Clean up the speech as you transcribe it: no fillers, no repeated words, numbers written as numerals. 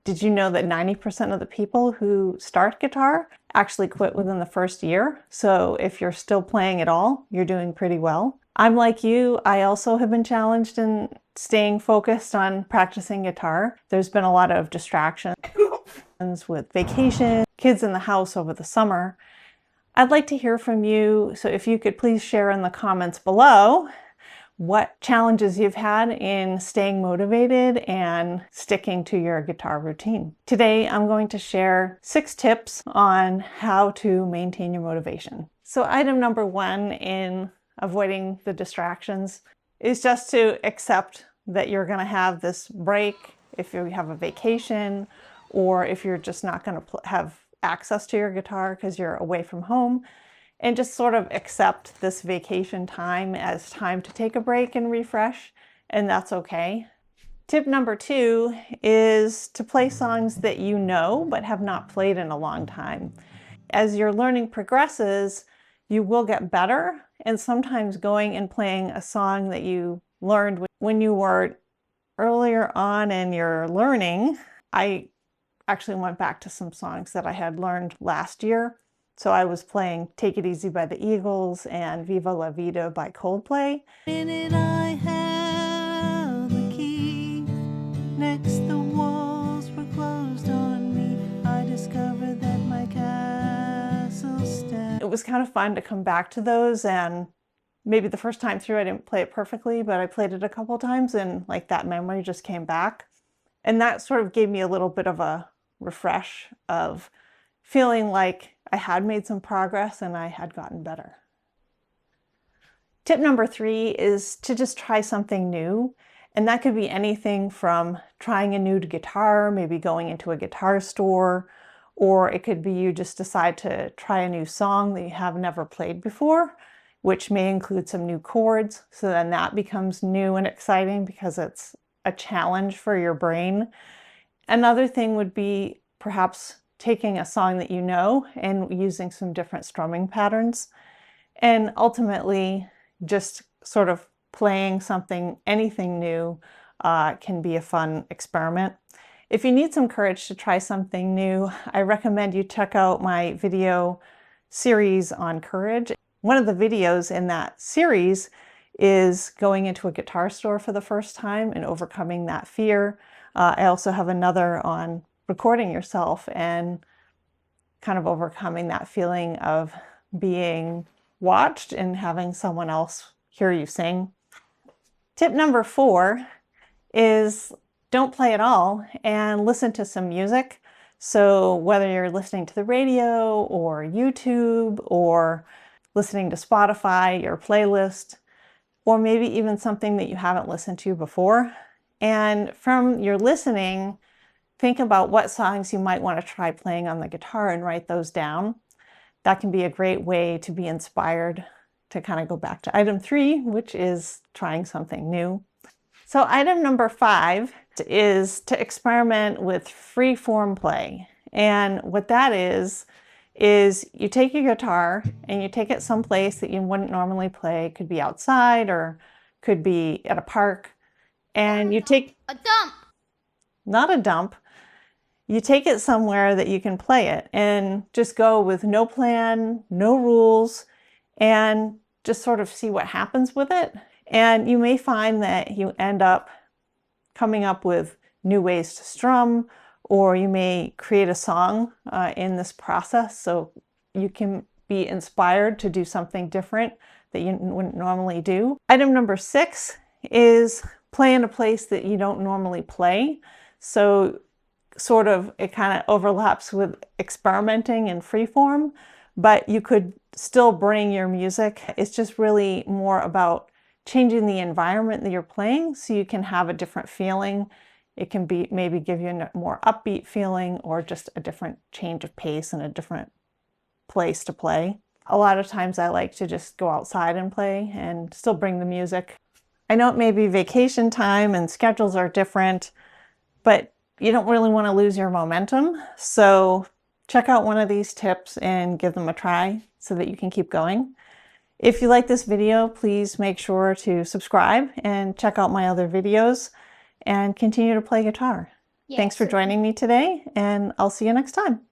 Did you know that 90% of the people who start guitar actually quit within the first year? So if you're still playing at all, you're doing pretty well. I'm like you, I also have been challenged in staying focused on practicing guitar. There's been a lot of distractions with vacation, kids in the house over the summer. I'd like to hear from you, so if you could please share in the comments below what challenges you've had in staying motivated and sticking to your guitar routine. Today, I'm going to share 6 tips on how to maintain your motivation. So item number 1 in avoiding the distractions is just to accept that you're going to have this break if you have a vacation, or if you're just not going to have access to your guitar because you're away from home. And just sort of accept this vacation time as time to take a break and refresh, and that's okay. Tip number 2 is to play songs that you know but have not played in a long time. As your learning progresses, you will get better, and sometimes going and playing a song that you learned when you were earlier on in your learning. I actually went back to some songs that I had learned last year. So I was playing Take It Easy by the Eagles and Viva La Vida by Coldplay. I held the key. Next the walls were closed on me. I discovered that my castle stands. It was kind of fun to come back to those, and maybe the first time through I didn't play it perfectly, but I played it a couple times and like that memory just came back. And that sort of gave me a little bit of a refresh of feeling like I had made some progress and I had gotten better. Tip number 3 is to just try something new. And that could be anything from trying a new guitar, maybe going into a guitar store, or it could be you just decide to try a new song that you have never played before, which may include some new chords. So then that becomes new and exciting because it's a challenge for your brain. Another thing would be perhaps taking a song that you know and using some different strumming patterns, and ultimately just sort of playing anything new can be a fun experiment. If you need some courage to try something new, I recommend you check out my video series on courage. One of the videos in that series is going into a guitar store for the first time and overcoming that fear. I also have another on recording yourself and kind of overcoming that feeling of being watched and having someone else hear you sing. Tip number 4 is don't play at all and listen to some music. So whether you're listening to the radio or YouTube or listening to Spotify, your playlist, or maybe even something that you haven't listened to before. And from your listening, think about what songs you might want to try playing on the guitar and write those down. That can be a great way to be inspired to kind of go back to item 3, which is trying something new. So item number 5 is to experiment with free form play. And what that is you take your guitar and you take it someplace that you wouldn't normally play. It could be outside or could be at a park. And you take a dump. Not a dump. You take it somewhere that you can play it and just go with no plan, no rules, and just sort of see what happens with it. And you may find that you end up coming up with new ways to strum, or you may create a song in this process, so you can be inspired to do something different that you wouldn't normally do. Item number 6 is play in a place that you don't normally play. So sort of it kind of overlaps with experimenting in freeform, but you could still bring your music. It's just really more about changing the environment that you're playing so you can have a different feeling. It can be maybe give you a more upbeat feeling or just a different change of pace and a different place to play. A lot of times I like to just go outside and play and still bring the music. I know it may be vacation time and schedules are different, but you don't really want to lose your momentum. So check out one of these tips and give them a try so that you can keep going. If you like this video, please make sure to subscribe and check out my other videos and continue to play guitar. Thanks for so joining me today, and I'll see you next time.